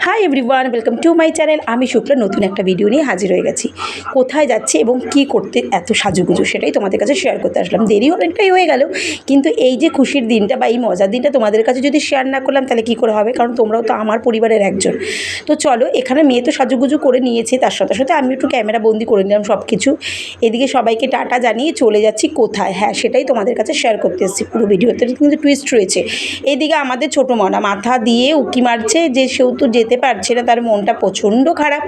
Hi everyone, welcome to my channel. আমি শুক্লা নতুন একটা ভিডিও নিয়ে হাজির হয়ে গেছি। কোথায় যাচ্ছি এবং কি করতে এত সাজুগুজু সেটাই তোমাদের কাছে শেয়ার করতে আসলাম। দেরি অনেকটাই হয়ে গেল, কিন্তু এই যে খুশির দিনটা বা এই মজার দিনটা তোমাদের কাছে যদি শেয়ার না করলাম তাহলে কী করে হবে, কারণ তোমরাও তো আমার পরিবারের একজন। তো চলো, এখানে মেয়ে তো সাজুগুজু করে নিয়েছে, তার সাথে সাথে আমি একটু ক্যামেরা বন্দি করে নিলাম সব কিছু। এদিকে সবাইকে টাটা জানিয়ে চলে যাচ্ছি কোথায়, হ্যাঁ সেটাই তোমাদের কাছে শেয়ার করতে এসেছি। পুরো ভিডিওতে কিন্তু টুইস্ট রয়েছে। এইদিকে আমাদের ছোটো মনা মাথা দিয়ে উঁকি মারছে যে সেও তো যেতে পারছে না, তার মনটা প্রচণ্ড খারাপ।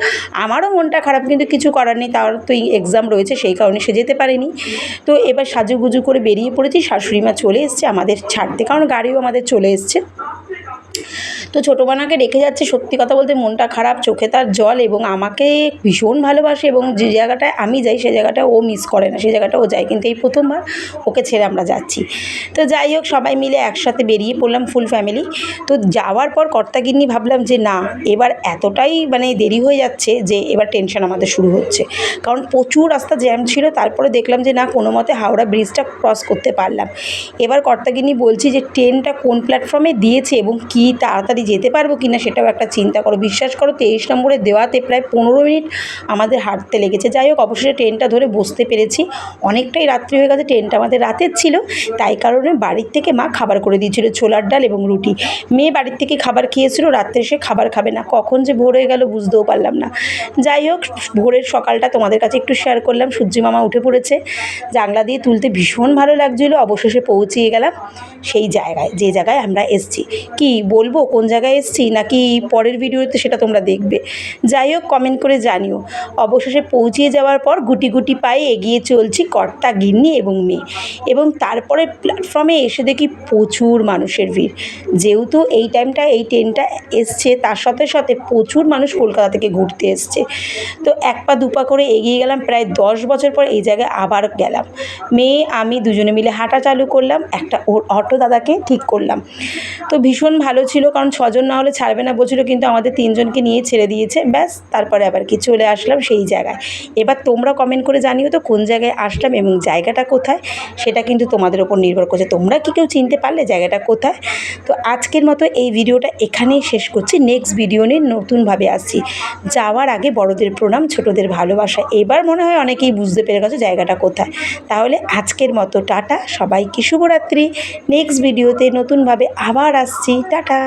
আমারও মনটা খারাপ, কিন্তু কিছু করার নেই, তার তো এক্সাম রয়েছে, সেই কারণে সে যেতে পারেনি। তো এবার সাজুগুজু করে বেরিয়ে পড়েছি। শাশুড়ি মা চলে এসছে আমাদের ছাড়তে, কারণ গাড়িও আমাদের চলে এসছে। তো ছোটো বোনাকে রেখে যাচ্ছে। সত্যি কথা বলতে মনটা খারাপ, চোখে তার জল, এবং আমাকে ভীষণ ভালোবাসে, এবং যে জায়গাটায় আমি যাই সেই জায়গাটা ও মিস করে না, সেই জায়গাটা ও যায়, কিন্তু এই প্রথমবার ওকে ছেড়ে আমরা যাচ্ছি। তো যাই হোক, সবাই মিলে একসাথে বেরিয়ে পড়লাম ফুল ফ্যামিলি। তো যাওয়ার পর কর্তাগিন্নি ভাবলাম যে না, এবার এতটাই দেরি হয়ে যাচ্ছে যে এবার টেনশন আমাদের শুরু হচ্ছে, কারণ প্রচুর রাস্তা জ্যাম ছিল। তারপরে দেখলাম যে না, কোনো মতে হাওড়া ব্রিজটা ক্রস করতে পারলাম। এবার কর্তাগিন্নি বলছি যে ট্রেনটা কোন প্ল্যাটফর্মে দিয়েছে এবং কি তাড়াতাড়ি যেতে পারবো কি না সেটাও একটা চিন্তা করো। বিশ্বাস করো, 23 নম্বরে দেওয়াতে প্রায় 15 মিনিট আমাদের হাঁটতে লেগেছে। যাই হোক, অবশেষে ট্রেনটা ধরে বসতে পেরেছি। অনেকটাই রাত্রি হয়ে গেছে, ট্রেনটা আমাদের রাতের ছিল, তাই কারণে বাড়ির থেকে মা খাবার করে দিয়েছিল, ছোলার ডাল এবং রুটি। মেয়ে বাড়ির থেকে খাবার খেয়েছিল, রাত্রে এসে খাবার খাবে না। কখন যে ভোর হয়ে গেল বুঝতেও পারলাম না। যাই হোক, ভোরের সকালটা তোমাদের কাছে একটু শেয়ার করলাম। সূর্যি মামা উঠে পড়েছে, জানলা দিয়ে তুলতে ভীষণ ভালো লাগছিলো। অবশেষে পৌঁছিয়ে গেলাম সেই জায়গায়, যে জায়গায় আমরা এসছি। কি বলবো কোন জায়গায় এসছি, নাকি পরের ভিডিওতে সেটা তোমরা দেখবে? যাই হোক, কমেন্ট করে জানিও। অবশেষে পৌঁছিয়ে যাওয়ার পর গুটি গুটি পায়ে এগিয়ে চলছি, কর্তা গিন্নি এবং মেয়ে। এবং তারপরে প্ল্যাটফর্মে এসে দেখি প্রচুর মানুষের ভিড়। যেহেতু এই টাইমটা এই ট্রেনটা এসছে, তার সাথে সাথে প্রচুর মানুষ কলকাতা থেকে ঘুরতে এসছে। তো এক পা দুপা করে এগিয়ে গেলাম। প্রায় 10 বছর পর এই জায়গায় আবার গেলাম। মেয়ে আমি দুজনে মিলে হাঁটা চালু করলাম, একটা অটো দাদাকে ঠিক করলাম। তো ভীষণ ভালো ছিল, কারণ 6 জন না হলে ছাড়বে না বলছিল, কিন্তু আমাদের 3 জনকে নিয়ে ছেড়ে দিয়েছে। ব্যাস, তারপরে আবার কি চলে আসলাম সেই জায়গায়। এবার তোমরা কমেন্ট করে জানিও তো কোন জায়গায় আসলাম এবং জায়গাটা কোথায়, সেটা কিন্তু তোমাদের ওপর নির্ভর করছে। তোমরা কি কেউ চিনতে পারলে জায়গাটা কোথায়? তো আজকের মতো এই ভিডিওটা এখানেই শেষ করছি। নেক্সট ভিডিও নিয়ে নতুনভাবে আসছি। যাওয়ার আগে বড়দের প্রণাম, ছোটদের ভালোবাসা। এবার মনে হয় অনেকেই বুঝতে পেরে গেছো জায়গাটা কোথায়। তাহলে আজকের মতো টাটা, সবাইকে শুভরাত্রি। নেক্সট ভিডিওতে নতুনভাবে আবার আসছি। টাটা।